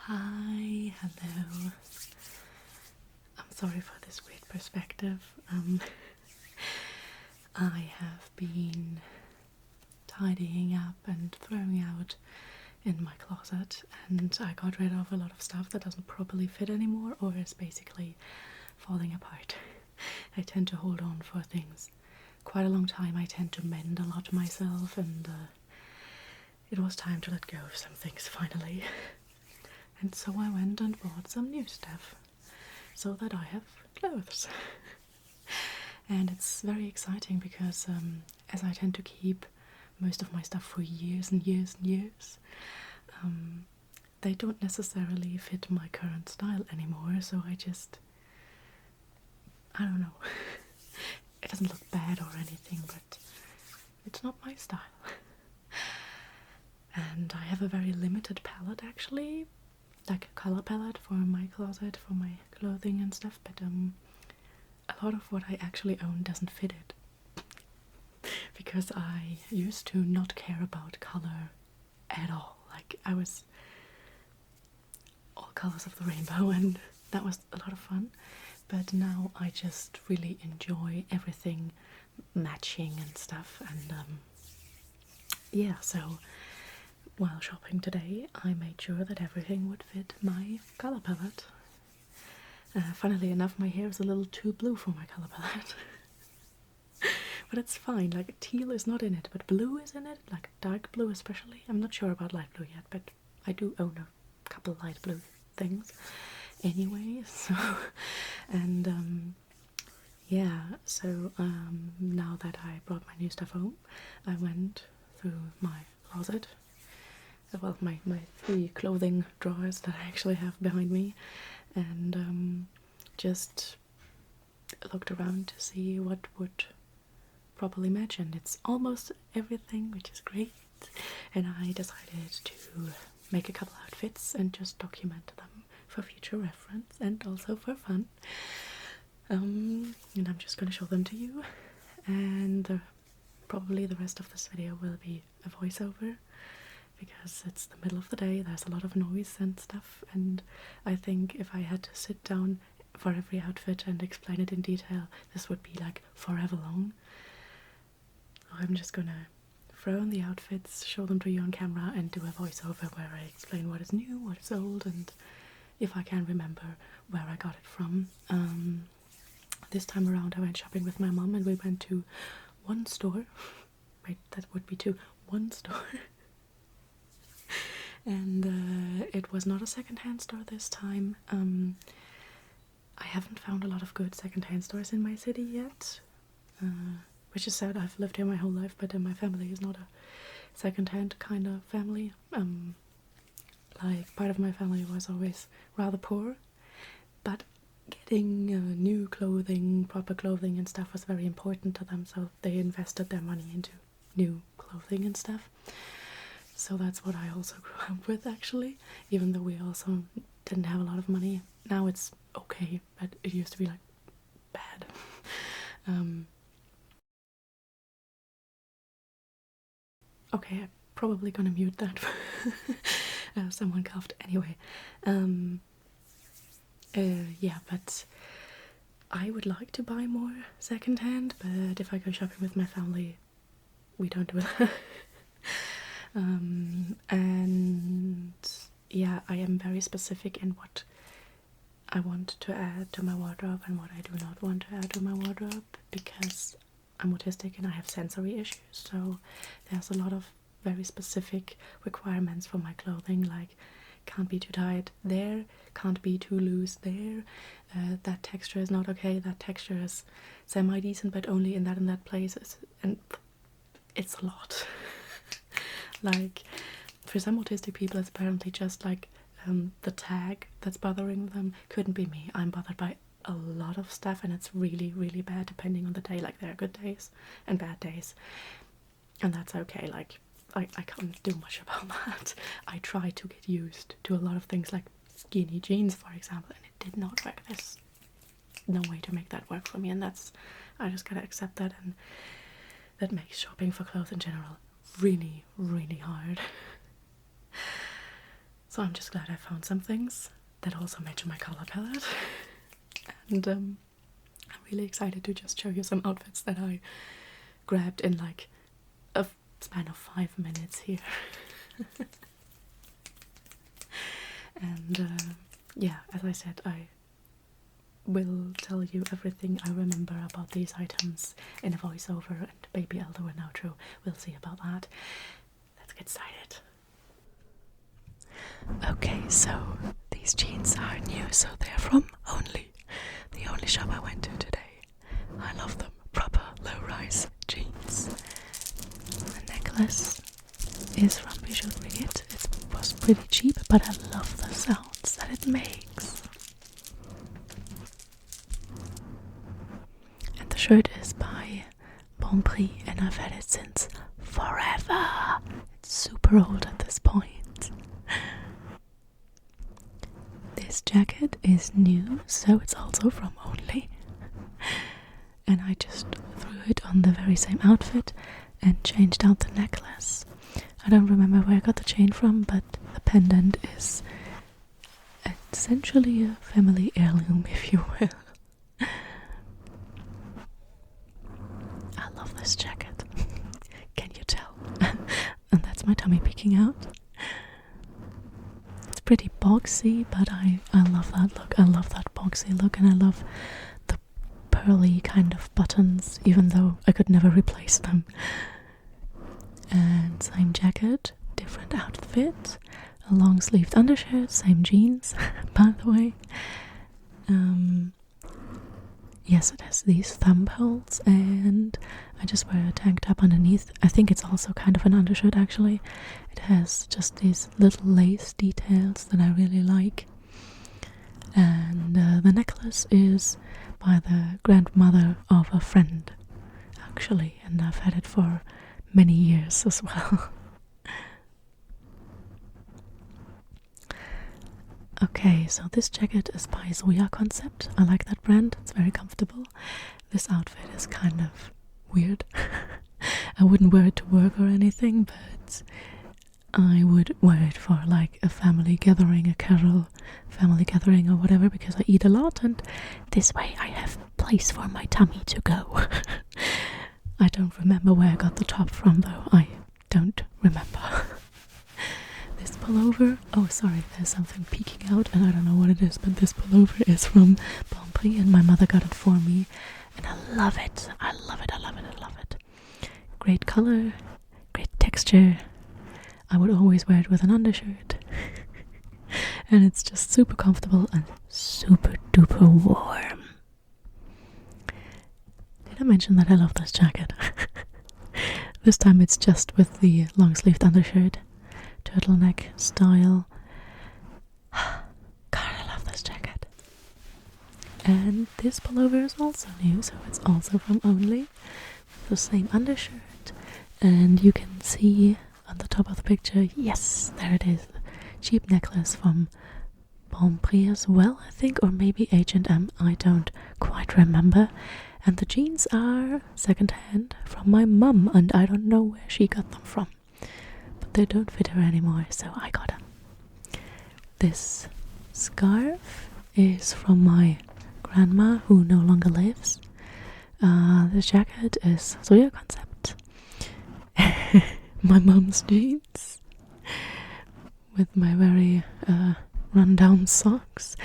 Hi, hello. I'm sorry for this weird perspective. I have been tidying up and throwing out in my closet, and I got rid of a lot of stuff that doesn't properly fit anymore or is basically falling apart. I tend to hold on for things quite a long time. I tend to mend a lot myself, and it was time to let go of some things finally. And so I went and bought some new stuff so that I have clothes. And it's very exciting because as I tend to keep most of my stuff for years and years and years, they don't necessarily fit my current style anymore, so I don't know. It doesn't look bad or anything, but it's not my style. And I have a very limited palette actually, like a color palette for my closet, for my clothing and stuff, but a lot of what I actually own doesn't fit it. Because I used to not care about color at all. Like, I was all colors of the rainbow, and that was a lot of fun. But now I just really enjoy everything matching and stuff, and yeah, so while shopping today, I made sure that everything would fit my color palette. Funnily enough, my hair is a little too blue for my color palette. But it's fine, like teal is not in it, but blue is in it, like dark blue especially. I'm not sure about light blue yet, but I do own a couple light blue things anyway, so, and yeah, so now that I brought my new stuff home, I went through my closet, well, my 3 clothing drawers that I actually have behind me, and just looked around to see what would properly match, and it's almost everything, which is great. And I decided to make a couple outfits and just document them for future reference and also for fun. And I'm just going to show them to you, and probably the rest of this video will be a voiceover because it's the middle of the day, there's a lot of noise and stuff, and I think if I had to sit down for every outfit and explain it in detail, this would be like forever long. I'm just gonna throw on the outfits, show them to you on camera, and do a voiceover where I explain what is new, what is old, and if I can remember where I got it from. This time around I went shopping with my mom, and we went to one store. Wait, that would be two. One store. And it was not a second-hand store this time. I haven't found a lot of good second-hand stores in my city yet, which is sad. I've lived here my whole life, but my family is not a second-hand kind of family. Like, part of my family was always rather poor, but getting new clothing, proper clothing and stuff was very important to them, so they invested their money into new clothing and stuff. So that's what I also grew up with, actually, even though we also didn't have a lot of money. Now it's okay, but it used to be like bad. Okay, I'm probably gonna mute that. Someone coughed anyway. Yeah, but I would like to buy more secondhand, but if I go shopping with my family, we don't do that. And yeah, I am very specific in what I want to add to my wardrobe and what I do not want to add to my wardrobe, because I'm autistic and I have sensory issues, so there's a lot of very specific requirements for my clothing, like can't be too tight there, can't be too loose there, that texture is not okay, that texture is semi-decent but only in that and that place, and it's a lot. Like, for some autistic people it's apparently just like the tag that's bothering them. Couldn't be me. I'm bothered by a lot of stuff, and it's really, really bad depending on the day. Like, there are good days and bad days, and that's okay. Like, I can't do much about that. I try to get used to a lot of things, like skinny jeans, for example, and it did not work. There's no way to make that work for me, and I just gotta accept that, and that makes shopping for clothes in general really, really hard. So I'm just glad I found some things that also match my color palette. And I'm really excited to just show you some outfits that I grabbed in like a span of 5 minutes here. And yeah, as I said, I will tell you everything I remember about these items in a voiceover, and maybe I'll do an outro. We'll see about that. Let's get started. Okay, so these jeans are new, so they're from Only, the only shop I went to today. I love them. Proper low-rise jeans. The necklace is from jewelery. It was pretty cheap, but I love the sounds that it makes. And the shirt is by Bon Prix, and I've had it since forever. It's super old at this point. This jacket is new, so it's also from Only. And I just threw it on the very same outfit and changed out the necklace. I don't remember where I got the chain from, but the pendant is essentially a family heirloom, if you will. I love this jacket. Can you tell? And that's my tummy peeking out. It's pretty boxy, but I love that look. I love that boxy look, and I love the pearly kind of buttons, even though I could never replace them. And same jacket, different outfit, a long sleeved undershirt, same jeans, by the way. Yes, it has these thumb holes, and I just wear a tank top underneath. I think it's also kind of an undershirt, actually. It has just these little lace details that I really like. And the necklace is by the grandmother of a friend, actually, and I've had it for many years as well. Okay, so this jacket is by Zoya Concept. I like that brand, it's very comfortable. This outfit is kind of weird. I wouldn't wear it to work or anything, but I would wear it for like a family gathering, a casual family gathering or whatever, because I eat a lot, and this way I have place for my tummy to go. I don't remember where I got the top from, though. I don't remember. This pullover, oh sorry, there's something peeking out and I don't know what it is, but this pullover is from Bon Prix and my mother got it for me, and I love it. I love it, I love it, I love it. Great color, great texture. I would always wear it with an undershirt. And it's just super comfortable and super duper warm. Did I mention that I love this jacket? This time it's just with the long sleeved undershirt, turtleneck style. God, I love this jacket. And this pullover is also new, so it's also from Only, with the same undershirt. And you can see on the top of the picture, yes, there it is, cheap necklace from Bon Prix as well, I think, or maybe H&M, I don't quite remember. And the jeans are second-hand from my mum, and I don't know where she got them from. But they don't fit her anymore, so I got them. This scarf is from my grandma, who no longer lives. The jacket is Zoya Concept. My mum's jeans. With my very run-down socks.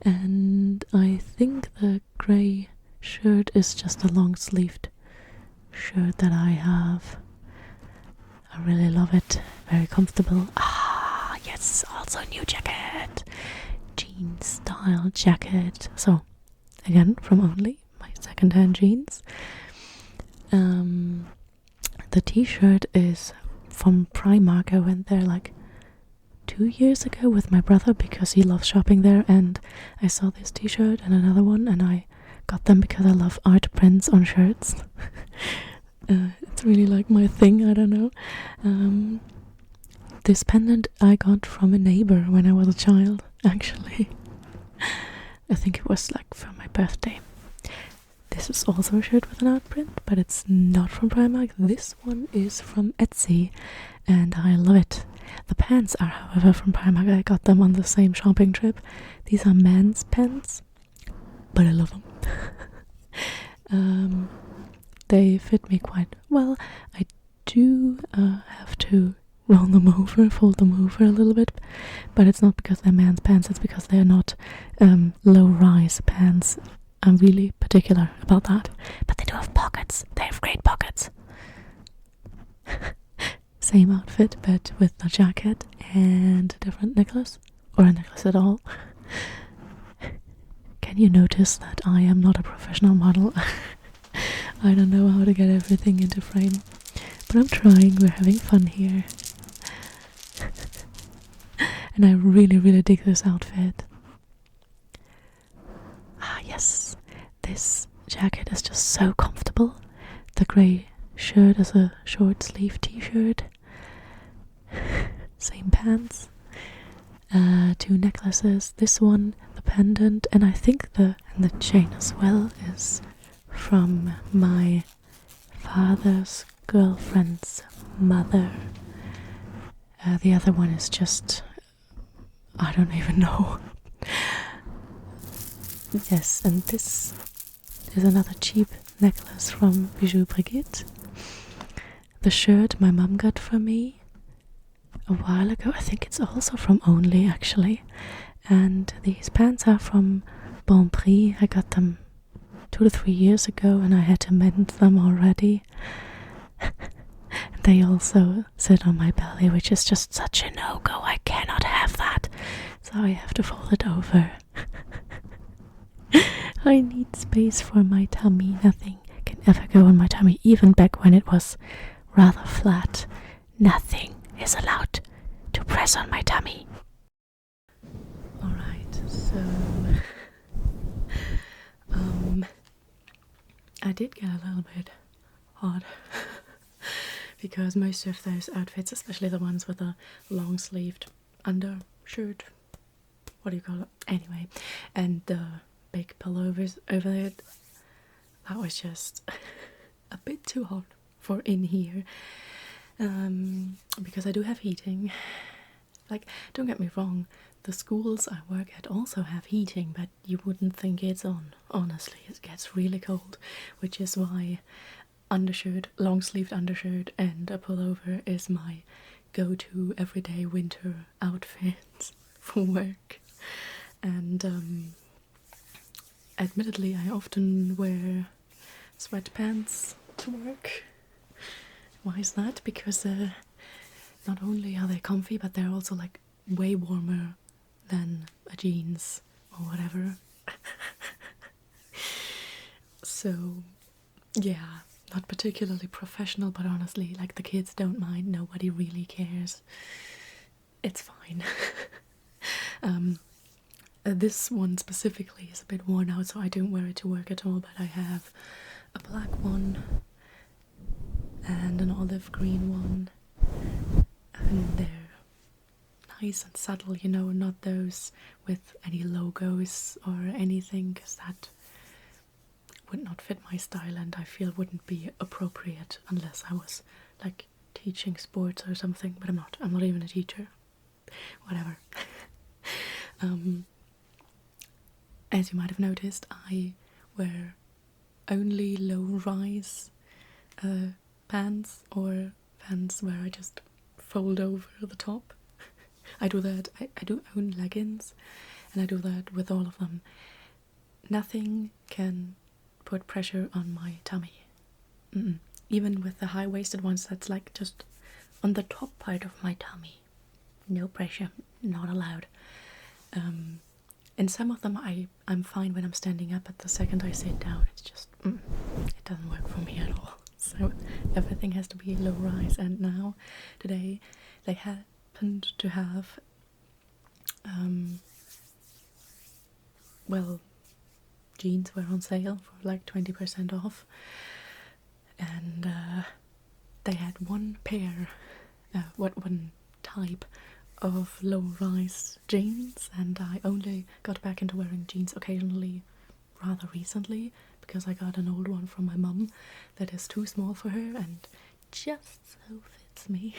And I think the grey shirt is just a long-sleeved shirt that I have. I really love it. Very comfortable. Ah, yes, also new jacket. Jean style jacket. So, again, from Only, my second-hand jeans. The t-shirt is from Primark. I went there like 2 years ago with my brother because he loves shopping there, and I saw this t-shirt and another one, and I got them because I love art prints on shirts. It's really like my thing, I don't know. This pendant I got from a neighbor when I was a child, actually. I think it was like for my birthday. This is also a shirt with an art print, but it's not from Primark. This one is from Etsy, and I love it. The pants are, however, from Primark. I got them on the same shopping trip. These are men's pants, but I love them. They fit me quite well. I do have to roll them over, fold them over a little bit, but it's not because they're men's pants, it's because they're not low-rise pants. I'm really particular about that. But they do have pockets. They have great pockets. Same outfit, but with a jacket and a different necklace, or a necklace at all. Can you notice that I am not a professional model? I don't know how to get everything into frame, but I'm trying. We're having fun here. And I really, really dig this outfit. Ah, yes. This jacket is just so comfortable. The grey shirt is a short sleeve t-shirt. Same pants. 2 necklaces. This one, the pendant, and I think the chain as well is from my father's girlfriend's mother. The other one is just, I don't even know. Yes, and this is another cheap necklace from Bijou Brigitte. The shirt my mum got for me a while ago. I think it's also from Only, actually. And these pants are from Bon Prix. I got them 2 to 3 years ago, and I had to mend them already. They also sit on my belly, which is just such a no-go. I cannot have that. So I have to fold it over. I need space for my tummy. Nothing can ever go on my tummy. Even back when it was rather flat, nothing is allowed to press on my tummy. Alright, so I did get a little bit hot because most of those outfits, especially the ones with a long-sleeved undershirt, what do you call it? Anyway, and the big pullovers over it, that was just a bit too hot for in here. Because I do have heating. Like, don't get me wrong, the schools I work at also have heating, but you wouldn't think it's on. Honestly, it gets really cold, which is why undershirt, long-sleeved undershirt and a pullover is my go-to everyday winter outfit for work. And admittedly, I often wear sweatpants to work. Why is that? Because not only are they comfy, but they're also like way warmer than a jeans or whatever. So yeah, not particularly professional, but honestly, like, the kids don't mind, nobody really cares. It's fine. This one specifically is a bit worn out, so I don't wear it to work at all, but I have a black one and an olive green one, and they're nice and subtle, you know, not those with any logos or anything, because that would not fit my style and I feel wouldn't be appropriate unless I was like teaching sports or something, but I'm not even a teacher. Whatever. As you might have noticed, I wear only low-rise pants, or pants where I just fold over the top. I do that. I do own leggings, and I do that with all of them. Nothing can put pressure on my tummy. Even with the high-waisted ones, that's like just on the top part of my tummy. No pressure, not allowed. And some of them I'm fine when I'm standing up, but the second I sit down, it's just, it doesn't work for me at all. So everything has to be low rise, and now, today, they happened to have, well, jeans were on sale for like 20% off, and they had one pair, one type of low-rise jeans, and I only got back into wearing jeans occasionally rather recently because I got an old one from my mum that is too small for her and just so fits me.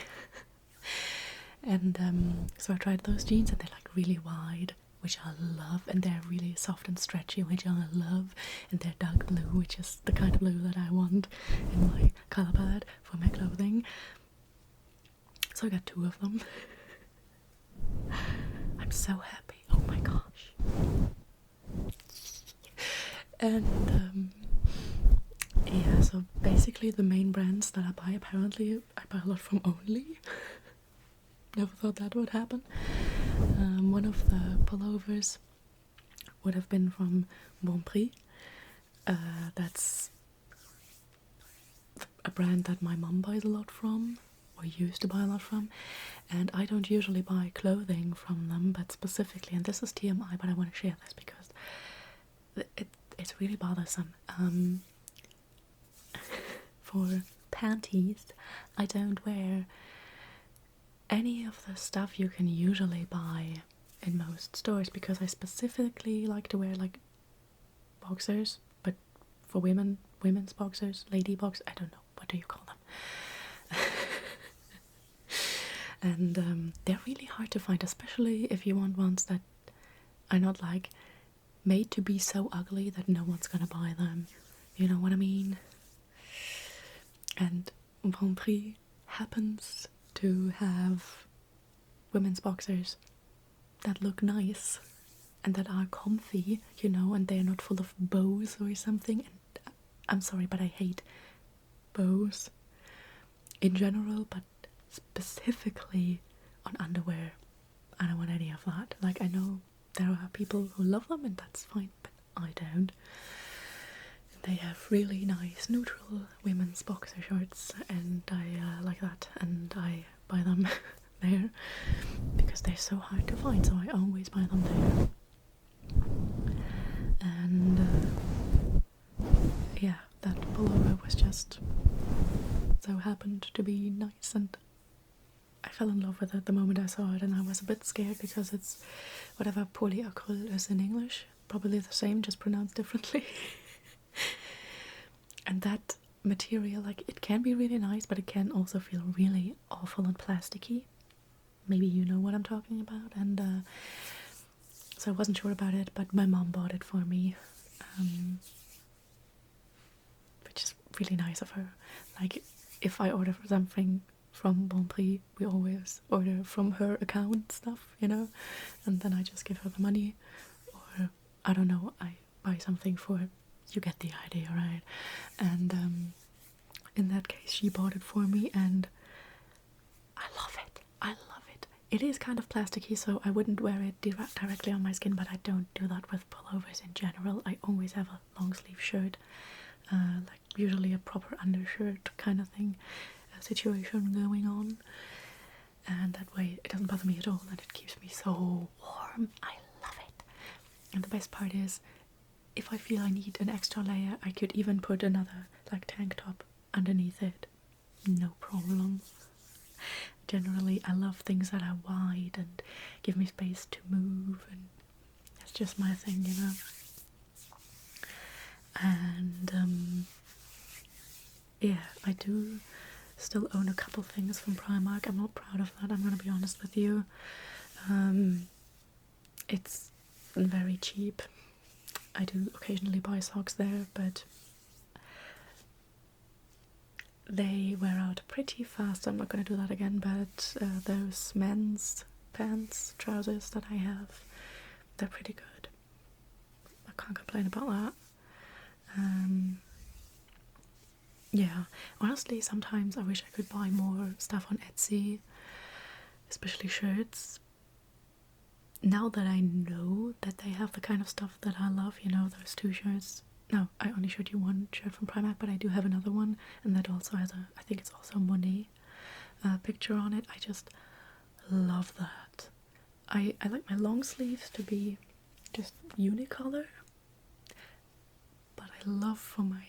And so I tried those jeans, and they're like really wide, which I love, and they're really soft and stretchy, which I love, and they're dark blue, which is the kind of blue that I want in my color palette for my clothing. So I got 2 of them. I'm so happy. Oh my gosh. And yeah, so basically the main brands that I buy, apparently I buy a lot from Only. Never thought that would happen. One of the pullovers would have been from Bon Prix. That's a brand that my mum buys a lot from, or used to buy a lot from, and I don't usually buy clothing from them, but specifically, and this is TMI, but I want to share this because it's really bothersome. For panties, I don't wear any of the stuff you can usually buy in most stores because I specifically like to wear like boxers, but for women's boxers, lady box, I don't know, what do you call them? And they're really hard to find, especially if you want ones that are not like made to be so ugly that no one's gonna buy them. You know what I mean? And Bon Prix happens to have women's boxers that look nice and that are comfy, you know, and they're not full of bows or something. And I'm sorry, but I hate bows in general, but specifically on underwear. I don't want any of that. Like, I know there are people who love them, and that's fine, but I don't. They have really nice neutral women's boxer shorts, and I like that, and I buy them there because they're so hard to find, so I always buy them there. And yeah, that pullover was just so happened to be nice, and I fell in love with it the moment I saw it, and I was a bit scared because it's whatever polyacryl is in English, probably the same, just pronounced differently. And that material, like, it can be really nice, but it can also feel really awful and plasticky. Maybe you know what I'm talking about. And so I wasn't sure about it, but my mom bought it for me, which is really nice of her. Like, if I order something from Bon Prix, we always order from her account stuff, you know, and then I just give her the money, or I don't know, I buy something for it. You get the idea, right? And in that case, she bought it for me, and I love it. I love it. It is kind of plasticky, so I wouldn't wear it directly on my skin, but I don't do that with pullovers in general. I always have a long sleeve shirt, like usually a proper undershirt kind of thing, a situation going on, and that way it doesn't bother me at all, and it keeps me so warm. I love it. And the best part is, if I feel I need an extra layer, I could even put another, like, tank top underneath it. No problem. Generally, I love things that are wide and give me space to move, and that's just my thing, you know. And yeah, I do still own a couple things from Primark. I'm not proud of that, I'm gonna be honest with you. It's very cheap. I do occasionally buy socks there, but they wear out pretty fast. I'm not going to do that again, but those men's pants, trousers that I have, they're pretty good. I can't complain about that. Yeah, honestly, sometimes I wish I could buy more stuff on Etsy, especially shirts. Now that I know that they have the kind of stuff that I love, you know, those 2 shirts. No, I only showed you one shirt from Primark, but I do have another one, and that also has I think it's also a Monet picture on it. I just love that. I like my long sleeves to be just unicolor, but I love for my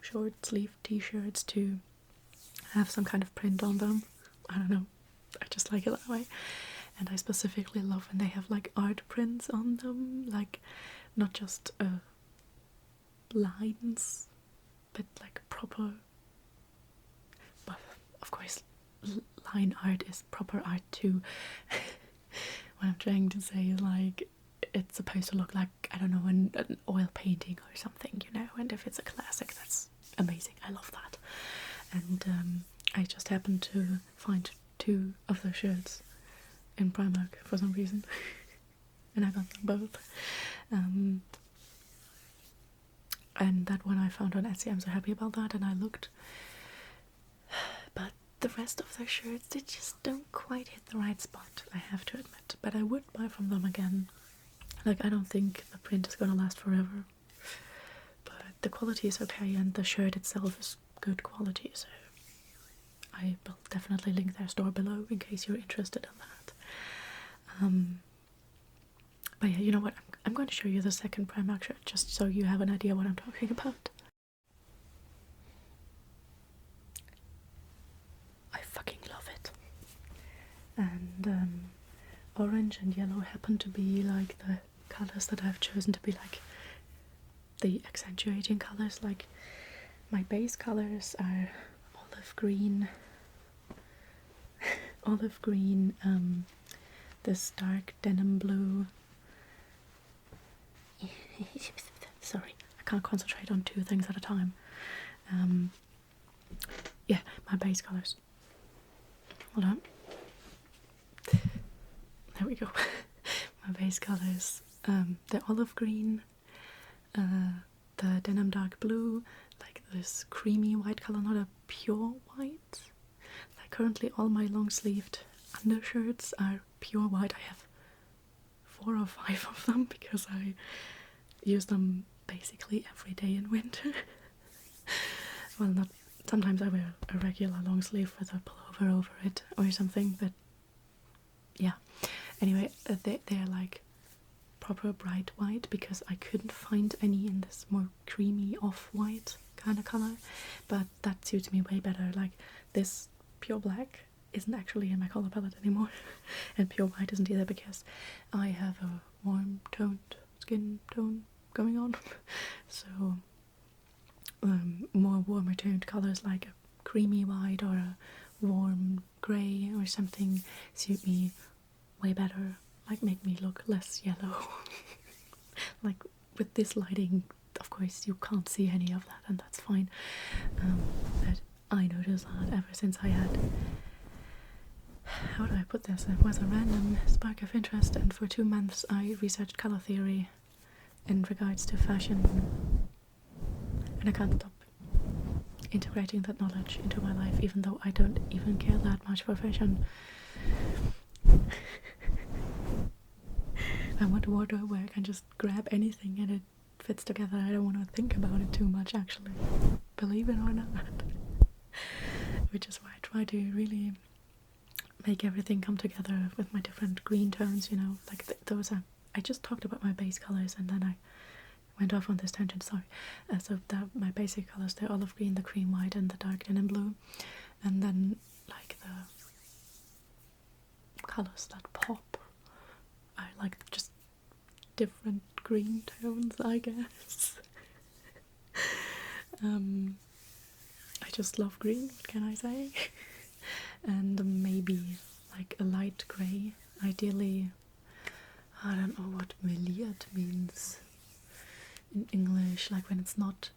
short sleeve t-shirts to have some kind of print on them. I don't know, I just like it that way. And I specifically love when they have like art prints on them, like not just lines, but like proper, well, of course, line art is proper art too. What I'm trying to say is like it's supposed to look like, I don't know, an oil painting or something, you know, and if it's a classic, that's amazing. I love that. And I just happened to find 2 of those shirts in Primark for some reason. And I got them both. And that one I found on Etsy. I'm so happy about that, and I looked. But the rest of their shirts, they just don't quite hit the right spot, I have to admit. But I would buy from them again. Like, I don't think the print is gonna last forever. But the quality is okay, and the shirt itself is good quality, so I will definitely link their store below in case you're interested in that. But yeah, you know what? I'm going to show you the second Primark shirt just so you have an idea what I'm talking about. I fucking love it. And orange and yellow happen to be like the colors that I've chosen to be like the accentuating colors. Like my base colors are olive green, this dark denim blue. Sorry, I can't concentrate on 2 things at a time. Yeah, my base colors. Hold on. There we go. My base colors, the olive green, the denim dark blue, like this creamy white color, not a pure white. Like currently all my long sleeved undershirts are pure white. I have 4 or 5 of them because I use them basically every day in winter. Well, not sometimes I wear a regular long sleeve with a pullover over it or something, but yeah. Anyway, they're like proper bright white because I couldn't find any in this more creamy off-white kind of color, but that suits me way better. Like this pure black isn't actually in my color palette anymore, and pure white isn't either because I have a warm toned skin tone going on. So more warmer toned colors like a creamy white or a warm grey or something suit me way better, like make me look less yellow. Like with this lighting, of course you can't see any of that, and that's fine, but I noticed that ever since I had, how do I put this, it was a random spark of interest, and for 2 months I researched colour theory in regards to fashion, and I can't stop integrating that knowledge into my life, even though I don't even care that much for fashion. I want a wardrobe where I can just grab anything and it fits together. I don't want to think about it too much, actually, believe it or not. Which is why I try to really make everything come together with my different green tones, you know, like those are, I just talked about my base colours and then I went off on this tangent, sorry. So my basic colours, they're olive green, the cream white and the dark denim blue, and then like the colours that pop are like just different green tones, I guess. I just love green, what can I say? And maybe like a light grey, ideally. I don't know what milliard means in English, like when it's not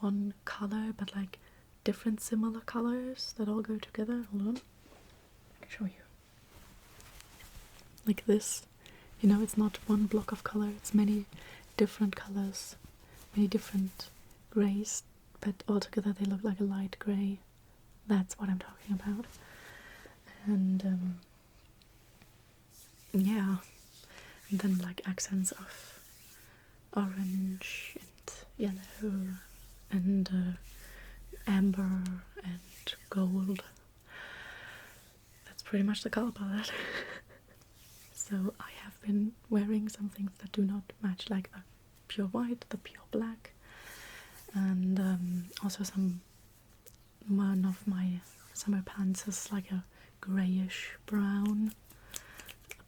one colour but like different similar colours that all go together. Hold on, I can show you. Like this, you know, it's not one block of colour, it's many different colours, many different greys, but all together they look like a light grey. That's what I'm talking about. And yeah, and then like accents of orange and yellow and amber and gold. That's pretty much the colour palette. So I have been wearing some things that do not match, like the pure white, the pure black, and also one of my summer pants is like a greyish brown,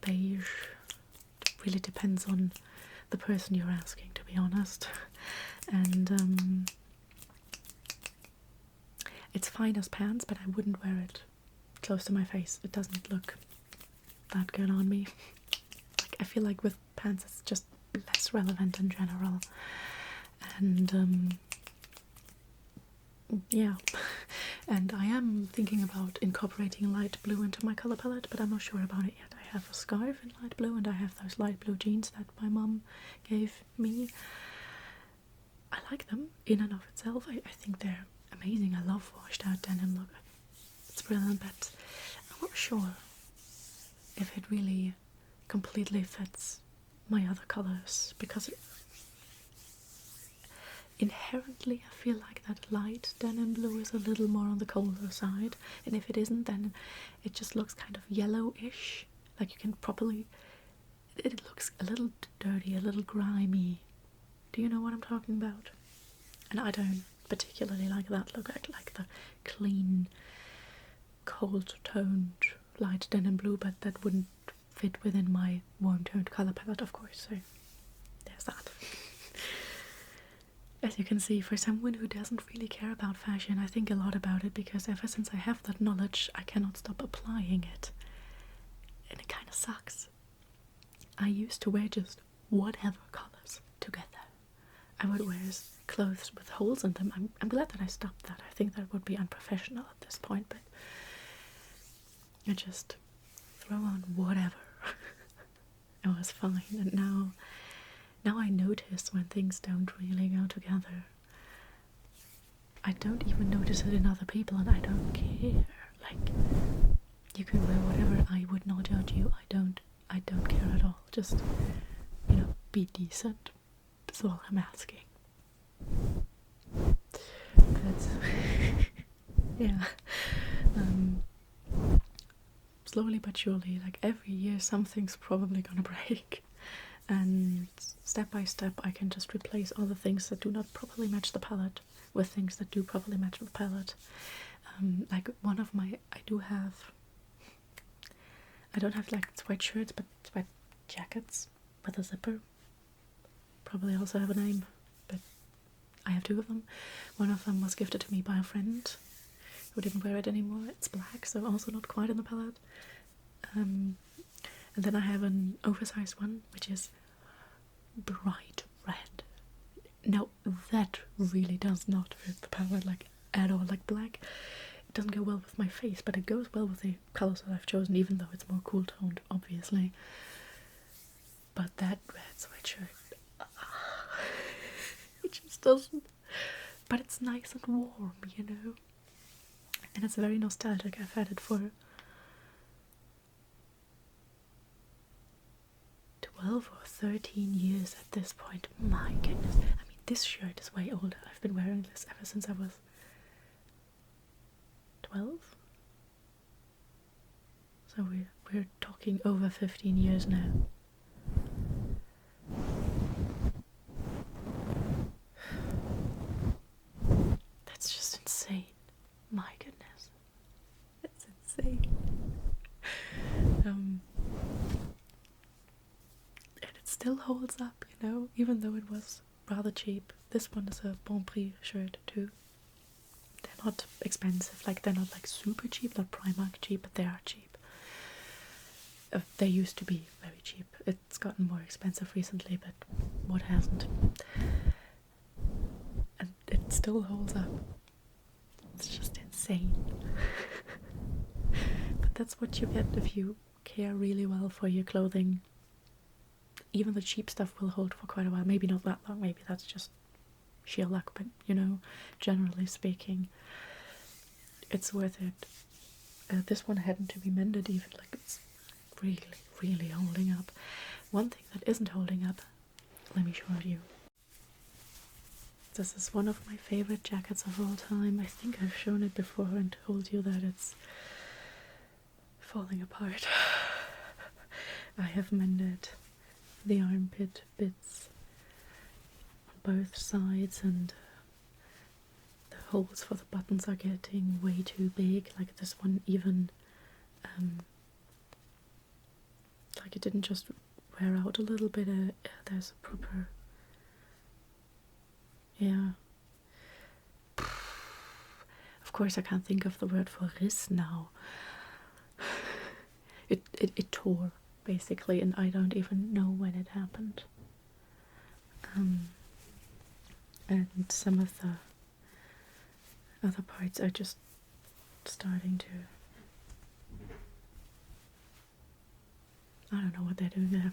beige. It really depends on the person you're asking, to be honest. And it's fine as pants, but I wouldn't wear it close to my face. It doesn't look that good on me. Like, I feel like with pants it's just less relevant in general. And yeah. And I am thinking about incorporating light blue into my color palette, but I'm not sure about it yet. I have a scarf in light blue, and I have those light blue jeans that my mom gave me. I like them in and of itself. I think they're amazing. I love washed out denim look. It's brilliant, but I'm not sure if it really completely fits my other colors, because inherently I feel like that light denim blue is a little more on the colder side, and if it isn't, then it just looks kind of yellowish. Like, you can properly, it looks a little dirty, a little grimy. Do you know what I'm talking about? And I don't particularly like that look. I like the clean, cold toned light denim blue, but that wouldn't fit within my warm toned color palette, of course, so there's that. As you can see, for someone who doesn't really care about fashion, I think a lot about it, because ever since I have that knowledge, I cannot stop applying it. And it kind of sucks. I used to wear just whatever colors together. I would wear clothes with holes in them. I'm glad that I stopped that. I think that would be unprofessional at this point, but I just throw on whatever. It was fine, and now I notice when things don't really go together. I don't even notice it in other people, and I don't care. Like, you can wear whatever, I would not judge you. I don't care at all. Just, you know, be decent. That's all I'm asking. But yeah. Slowly but surely, like every year something's probably gonna break. And step by step I can just replace all the things that do not properly match the palette with things that do properly match the palette. Like one of my, I don't have like sweatshirts, but sweat jackets with a zipper. Probably also have a name, but I have two of them. One of them was gifted to me by a friend who didn't wear it anymore. It's black, so also not quite in the palette. And then I have an oversized one, which is bright red. Now that really does not fit the palette, like, at all. Like, black, it doesn't go well with my face, but it goes well with the colours that I've chosen, even though it's more cool toned, obviously. But that red sweatshirt, it just doesn't. But it's nice and warm, you know? And it's very nostalgic. I've had it for 12 or 13 years at this point. My goodness. I mean, this shirt is way older. I've been wearing this ever since I was 12. So we're talking over 15 years now. That's just insane. My goodness. That's insane. And it still holds up, you know, even though it was rather cheap. This one is a Bon Prix shirt too. They're not expensive, like they're not like super cheap, not Primark cheap, but they are cheap. They used to be very cheap. It's gotten more expensive recently, but what hasn't? And it still holds up. It's just insane. But that's what you get if you care really well for your clothing. Even the cheap stuff will hold for quite a while. Maybe not that long, maybe that's just sheer luck, but you know, generally speaking, it's worth it. This one hadn't to be mended even, like it's really, really holding up. One thing that isn't holding up, let me show you. This is one of my favorite jackets of all time. I think I've shown it before and told you that it's falling apart. I have mended the armpit bits on both sides, and the holes for the buttons are getting way too big. Like this one even, like it didn't just wear out a little bit, there's a proper, yeah. Of course I can't think of the word for riss now. it tore basically, and I don't even know when it happened. And some of the other parts are just starting to, I don't know what they're doing there.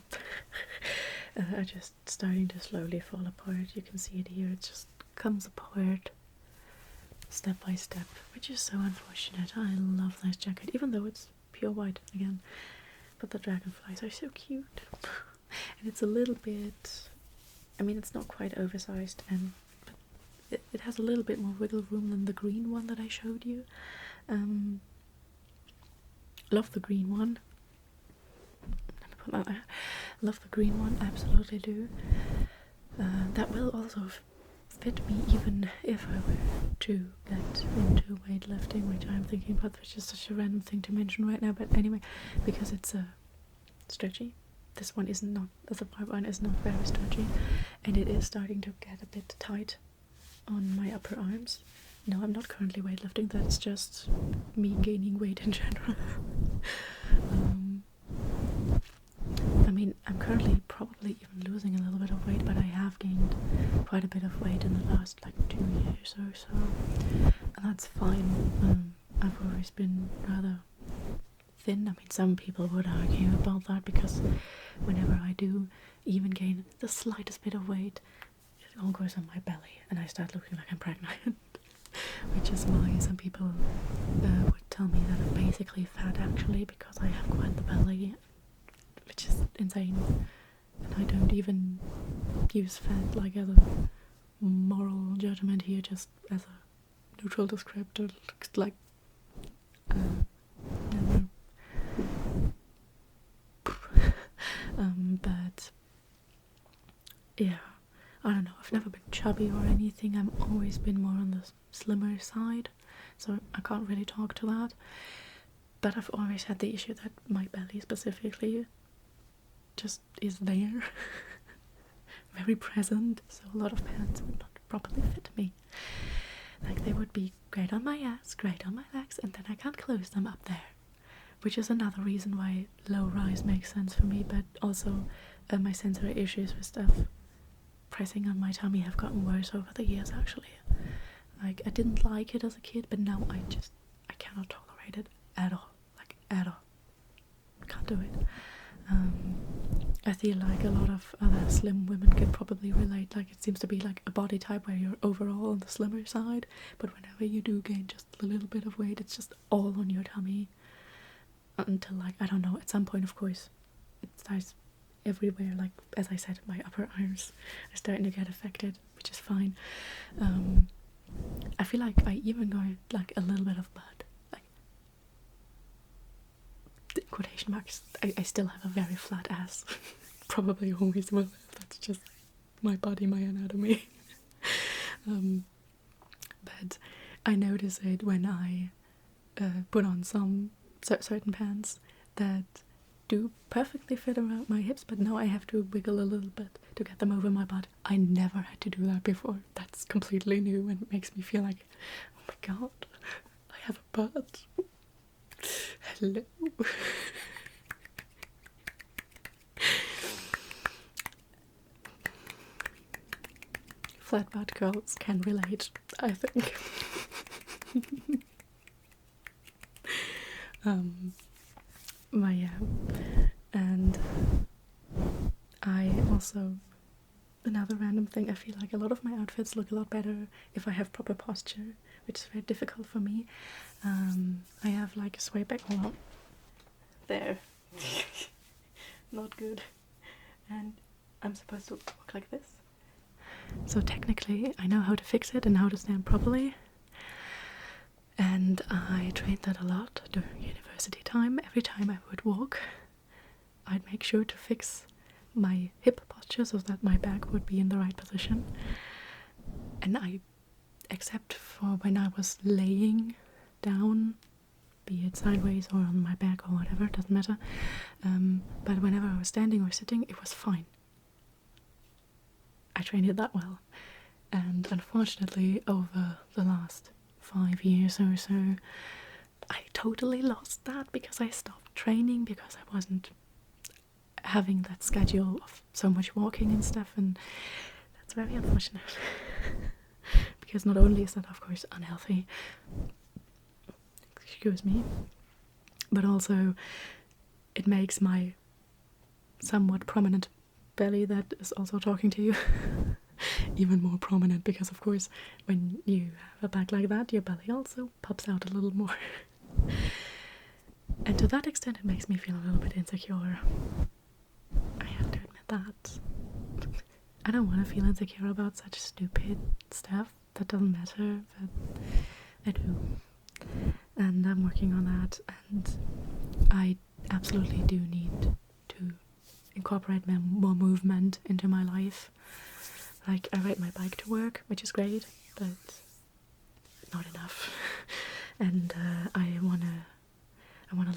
Are just starting to slowly fall apart. You can see it here, it just comes apart step by step, which is so unfortunate. I love this jacket, even though it's pure white again, but the dragonflies are so cute. And it's a little bit, I mean, it's not quite oversized, but it has a little bit more wiggle room than the green one that I showed you. Love the green one. Let me put that there. Love the green one, absolutely do. That will also fit me even if I were to get into weightlifting, which I'm thinking about, which is such a random thing to mention right now, but anyway, because it's stretchy. This one is not, the white one is not very stretchy, and it is starting to get a bit tight on my upper arms. No, I'm not currently weightlifting, that's just me gaining weight in general. I mean, I'm currently probably even losing a little bit of weight, but I have gained quite a bit of weight in the last like 2 years or so, and that's fine. I've always been rather thin. I mean, some people would argue about that, because whenever I do even gain the slightest bit of weight, it all goes on my belly and I start looking like I'm pregnant. Which is why some people would tell me that I'm basically fat, actually, because I have quite the belly, which is insane. And I don't even use fat like as a moral judgment here, just as a neutral descriptor. Looks like but yeah, I don't know, I've never been chubby or anything. I've always been more on the slimmer side, so I can't really talk to that. But I've always had the issue that my belly specifically just is there. Very present, so a lot of pants would not properly fit me. Like, they would be great on my ass, great on my legs, and then I can't close them up there. Which is another reason why low rise makes sense for me, but also my sensory issues with stuff pressing on my tummy have gotten worse over the years, actually. Like, I didn't like it as a kid, but now I cannot tolerate it at all. Like, at all. Can't do it. I feel like a lot of other slim women can probably relate. Like, it seems to be like a body type where you're overall on the slimmer side, but whenever you do gain just a little bit of weight, it's just all on your tummy. Until, like, I don't know, at some point, of course, it starts everywhere. Like, as I said, my upper arms are starting to get affected, which is fine. I feel like I even got like a little bit of butt, like, quotation marks. I still have a very flat ass. Probably always will. That's just my body, my anatomy. But I notice it when I put on some certain pants that do perfectly fit around my hips, but now I have to wiggle a little bit to get them over my butt. I never had to do that before. That's completely new, and it makes me feel like, oh my god, I have a butt. Hello. Flat butt girls can relate, I think. And I also, another random thing, I feel like a lot of my outfits look a lot better if I have proper posture, which is very difficult for me. I have like a sway back, hold on, there, not good, and I'm supposed to walk like this, so technically I know how to fix it and how to stand properly. And I trained that a lot during university time. Every time I would walk, I'd make sure to fix my hip posture so that my back would be in the right position. And except for when I was laying down, be it sideways or on my back or whatever, it doesn't matter. But whenever I was standing or sitting, it was fine. I trained it that well. And unfortunately, over the last 5 years or so, I totally lost that because I stopped training, because I wasn't having that schedule of so much walking and stuff, and that's very unfortunate. Because not only is that of course unhealthy, excuse me, but also it makes my somewhat prominent belly that is also talking to you even more prominent, because of course when you have a back like that, your belly also pops out a little more. And to that extent it makes me feel a little bit insecure. I have to admit that. I don't want to feel insecure about such stupid stuff that doesn't matter, but I do. And I'm working on that, and I absolutely do need to incorporate more movement into my life. Like, I ride my bike to work, which is great, but not enough. And I wanna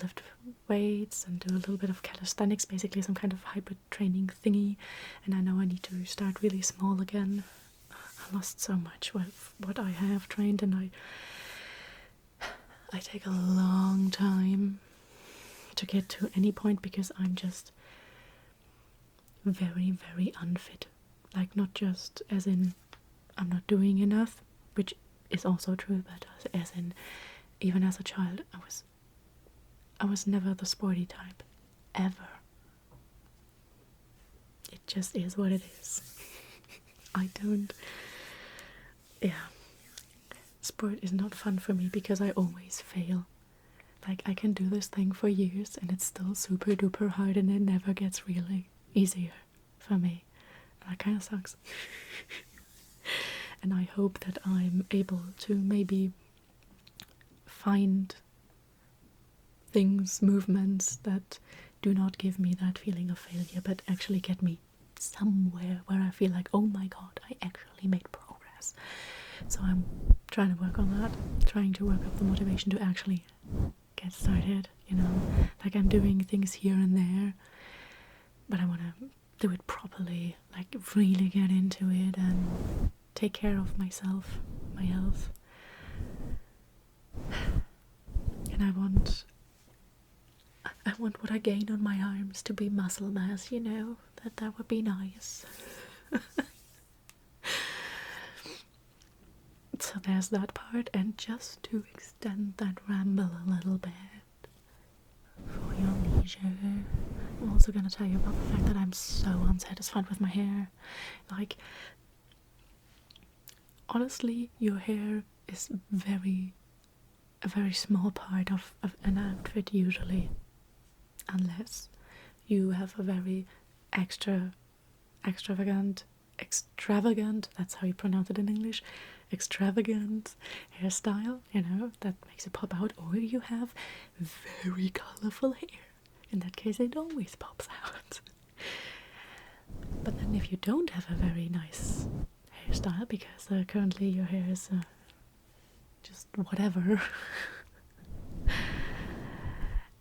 lift weights and do a little bit of calisthenics, basically some kind of hybrid training thingy. And I know I need to start really small again. I lost so much with what I have trained, and I take a long time to get to any point, because I'm just very, very unfit. Like, not just as in I'm not doing enough, which is also true, but as in, even as a child, I was never the sporty type, ever. It just is what it is. Sport is not fun for me because I always fail. Like, I can do this thing for years and it's still super duper hard, and it never gets really easier for me. That kind of sucks. And I hope that I'm able to maybe find things, movements that do not give me that feeling of failure, but actually get me somewhere where I feel like, oh my god, I actually made progress. So I'm trying to work on that, trying to work up the motivation to actually get started, you know. Like, I'm doing things here and there, but I want to do it properly, like really get into it and take care of myself, my health. And I want what I gain on my arms to be muscle mass, you know. That would be nice. So there's that part, and just to extend that ramble a little bit for your leisure, I'm also going to tell you about the fact that I'm so unsatisfied with my hair. Like, honestly, your hair is a very small part of an outfit usually, unless you have a very extravagant, that's how you pronounce it in English, extravagant hairstyle, you know, that makes it pop out, or you have very colorful hair. In that case, it always pops out. But then if you don't have a very nice hairstyle, because currently your hair is just whatever,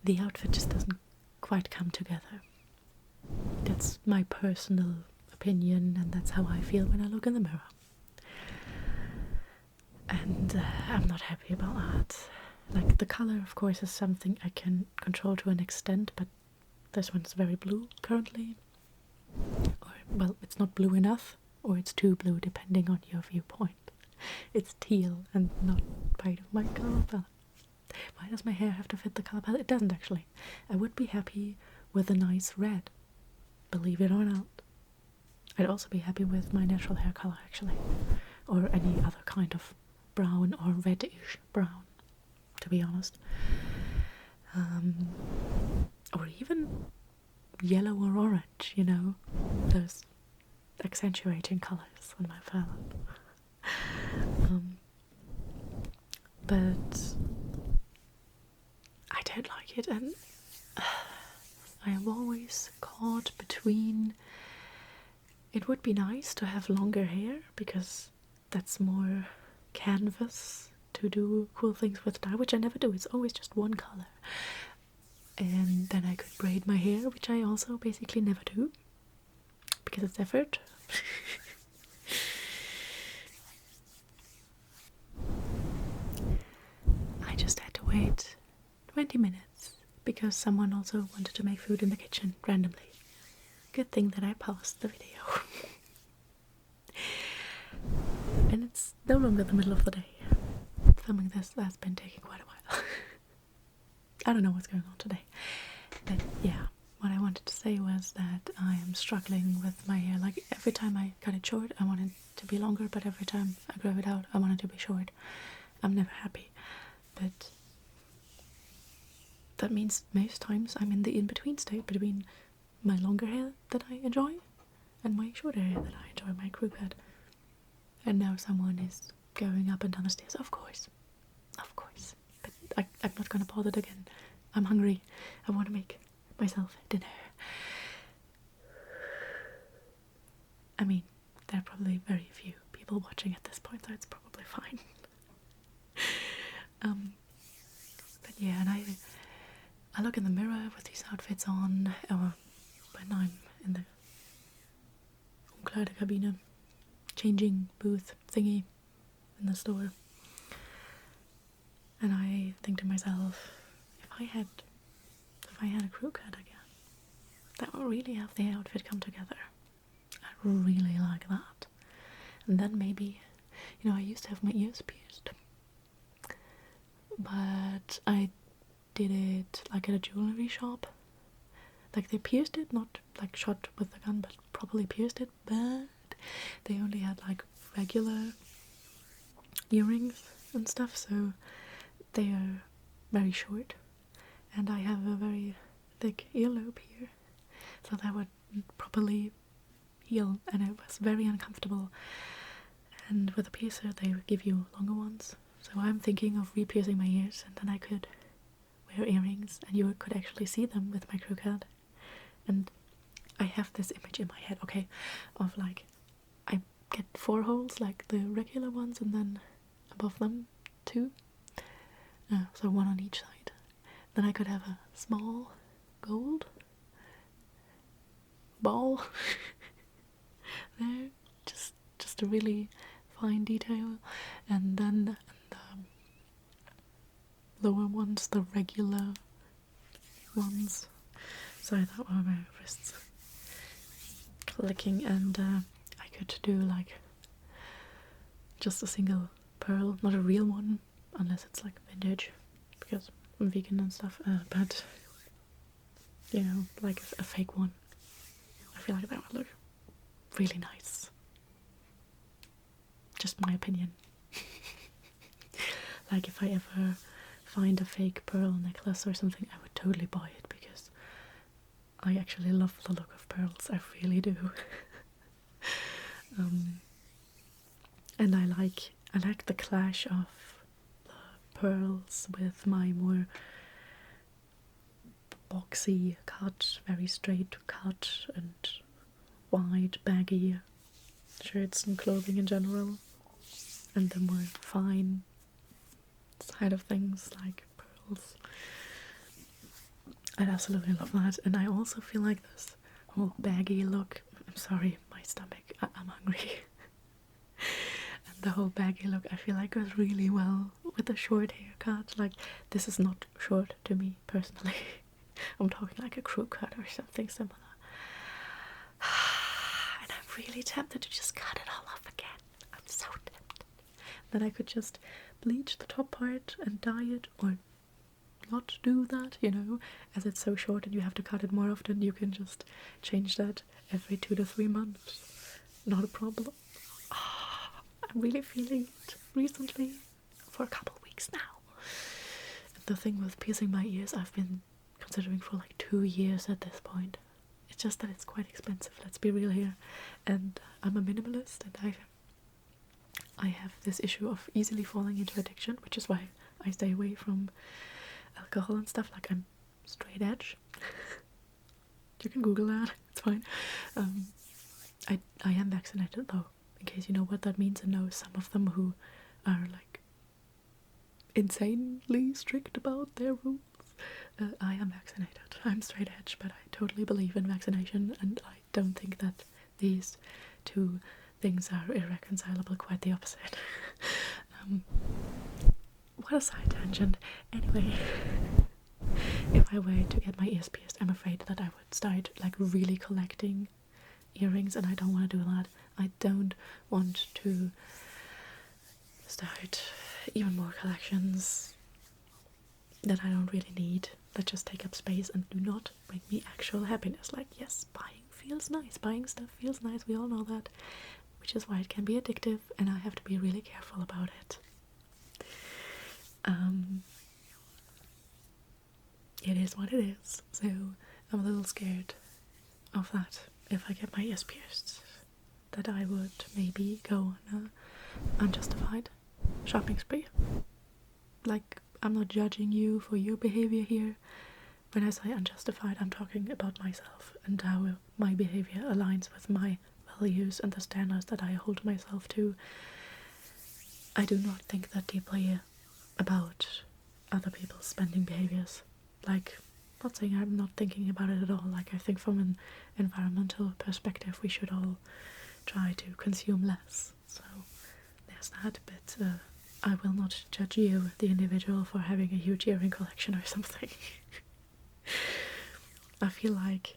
the outfit just doesn't quite come together. That's my personal opinion, and that's how I feel when I look in the mirror. And I'm not happy about that. Like, the color, of course, is something I can control to an extent, but this one's very blue currently. Or, well, it's not blue enough, or it's too blue, depending on your viewpoint. It's teal and not part of my color palette. Why does my hair have to fit the color palette? It doesn't, actually. I would be happy with a nice red, believe it or not. I'd also be happy with my natural hair color, actually, or any other kind of brown or reddish brown, to be honest. Or even yellow or orange, you know, those accentuating colors on my palette. But I don't like it, and I am always caught between, it would be nice to have longer hair, because that's more canvas to do cool things with dye, which I never do. It's always just one color. And then I could braid my hair, which I also basically never do, because it's effort. I just had to wait 20 minutes because someone also wanted to make food in the kitchen randomly. Good thing that I paused the video. And it's no longer the middle of the day. Filming this has been taking quite a while. I don't know what's going on today. But yeah, what I wanted to say was that I am struggling with my hair. Like, every time I cut it short, I want it to be longer, but every time I grow it out, I want it to be short. I'm never happy. But that means most times I'm in the in-between state between my longer hair that I enjoy and my shorter hair that I enjoy, my crew cut. And now someone is going up and down the stairs. Of course. But I'm not gonna pause it again. I'm hungry. I want to make myself dinner. I mean, there are probably very few people watching at this point, so it's probably fine. But yeah, and I look in the mirror with these outfits on, or when I'm in the Umkleidekabine, changing booth thingy in the store, and I think to myself, if I had a crew cut again, that would really have the outfit come together. I really like that. And then maybe, you know, I used to have my ears pierced, but I did it like at a jewellery shop. Like, they pierced it, not like shot with the gun, but properly pierced it, but they only had like regular earrings and stuff, so they are very short, and I have a very thick earlobe here, so that would properly heal, and it was very uncomfortable. And with a piercer they would give you longer ones, so I'm thinking of re-piercing my ears, and then I could wear earrings and you could actually see them with my crew cut. And I have this image in my head, okay, of like, I get 4 holes like the regular ones, and then above them 2, so 1 on each side. Then I could have a small gold ball there, just a really fine detail, and then the lower ones, the regular ones. Sorry, that were my wrists clicking, and I could do like just a single pearl, not a real one, unless it's like vintage, because I'm vegan and stuff, but you know, like a fake one. I feel like that would look really nice. Just my opinion. Like, if I ever find a fake pearl necklace or something, I would totally buy it, because I actually love the look of pearls, I really do. And I like the clash of the pearls with my more boxy cut, very straight cut, and wide baggy shirts and clothing in general, and the more fine side of things like pearls. I absolutely love that, and I also feel like this whole baggy look, I'm sorry, my stomach, I'm hungry. And the whole baggy look, I feel like goes really well with the short haircut. Like, this is not short to me personally. I'm talking like a crew cut or something similar. And I'm really tempted to just cut it all off again. I'm so tempted. Then I could just bleach the top part and dye it, or not do that, you know, as it's so short and you have to cut it more often. You can just change that every 2 to 3 months. Not a problem. I'm really feeling it recently, for a couple of weeks now. And the thing with piercing my ears, I've been considering for like 2 years at this point. It's just that it's quite expensive, let's be real here. And I'm a minimalist, and I have this issue of easily falling into addiction, which is why I stay away from alcohol and stuff. Like, I'm straight edge. You can Google that, it's fine. I am vaccinated though, in case you know what that means, and know some of them who are like insanely strict about their rules. I am vaccinated. I'm straight edge, but I totally believe in vaccination, and I don't think that these two things are irreconcilable, quite the opposite. What a side tangent. Anyway, if I were to get my ears pierced, I'm afraid that I would start like really collecting earrings, and I don't want to do that. I don't want to start even more collections that I don't really need, that just take up space and do not bring me actual happiness. Like, yes, buying feels nice, buying stuff feels nice, we all know that, which is why it can be addictive, and I have to be really careful about it. It is what it is, so I'm a little scared of that. If I get my ears pierced, that I would maybe go on a unjustified shopping spree. Like, I'm not judging you for your behavior here. When I say unjustified, I'm talking about myself and how my behavior aligns with my values and the standards that I hold myself to. I do not think that deeply about other people's spending behaviors. Like, not saying I'm not thinking about it at all. Like, I think from an environmental perspective, we should all try to consume less. So there's that, but I will not judge you, the individual, for having a huge earring collection or something. I feel like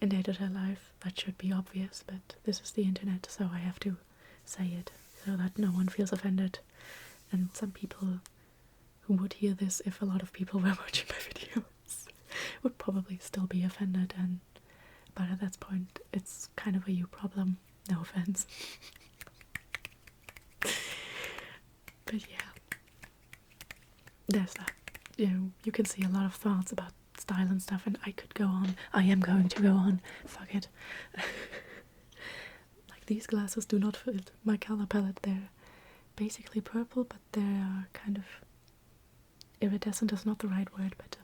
in day-to-day life that should be obvious, but this is the internet, so I have to say it so that no one feels offended. And some people who would hear this, if a lot of people were watching my videos, would probably still be offended, but at that point it's kind of a you problem, no offense. But yeah, there's that. You know, you can see a lot of thoughts about style and stuff, and I could go on. I am going to go on. Fuck it. Like, these glasses do not fit my color palette. They're basically purple, but they're kind of iridescent is not the right word, but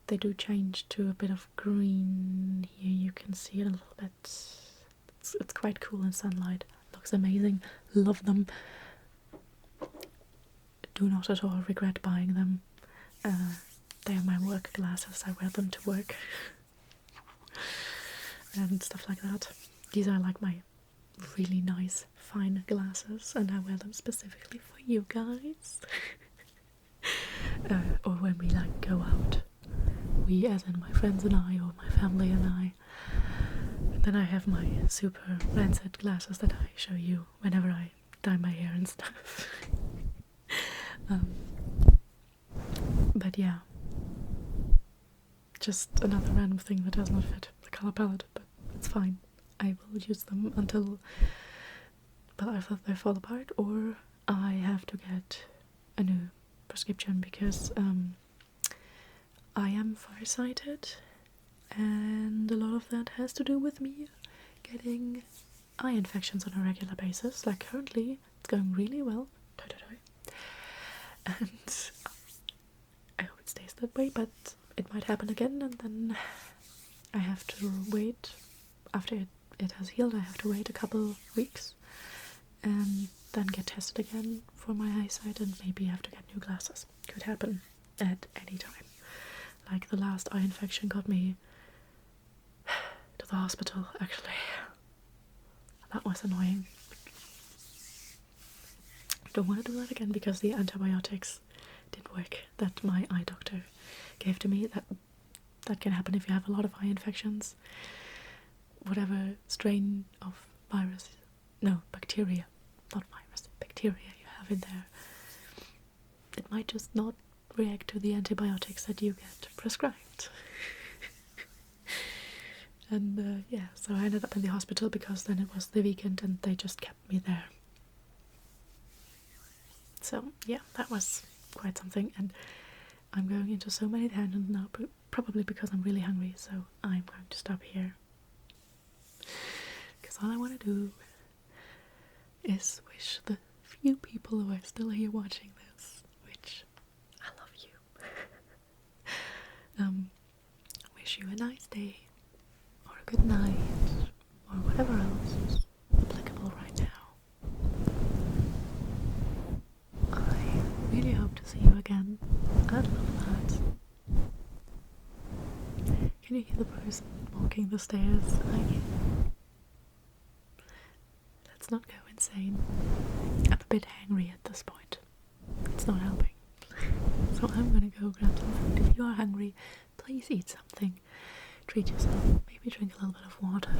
they do change to a bit of green. Here you can see it a little bit. It's quite cool in sunlight. Looks amazing. Love them. Do not at all regret buying them. They are my work glasses. I wear them to work and stuff like that. These are like my really nice fine glasses, and I wear them specifically for you guys. Or when we like go out, we as in my friends and I, or my family and I. And then I have my super rancid glasses that I show you whenever I dye my hair and stuff. But yeah, just another random thing that does not fit the color palette, but it's fine. I will use them until either they fall apart or I have to get a new prescription, because I am farsighted, and a lot of that has to do with me getting eye infections on a regular basis. Like, currently it's going really well, and I hope it stays that way, but it might happen again, and then I have to wait. After it has healed, I have to wait a couple weeks and then get tested again for my eyesight, and maybe have to get new glasses. Could happen at any time. Like, the last eye infection got me to the hospital, actually. That was annoying. Don't want to do that again, because the antibiotics didn't work that my eye doctor gave to me. That can happen if you have a lot of eye infections. Whatever strain of bacteria, not virus, bacteria you have in there, it might just not react to the antibiotics that you get prescribed. And yeah, so I ended up in the hospital, because then it was the weekend and they just kept me there. So yeah, that was quite something, and I'm going into so many tangents now, probably because I'm really hungry, so I'm going to stop here. Because all I want to do is wish the few people who are still here watching this, which I love you, wish you a nice day, or a good night, or whatever else is applicable right now. I really hope to see you again. I'd love that. Can you hear the person walking the stairs? Let's not go insane. I'm a bit hangry at this point. It's not helping. So I'm gonna go grab some food. If you are hungry, please eat something. Treat yourself. Maybe drink a little bit of water.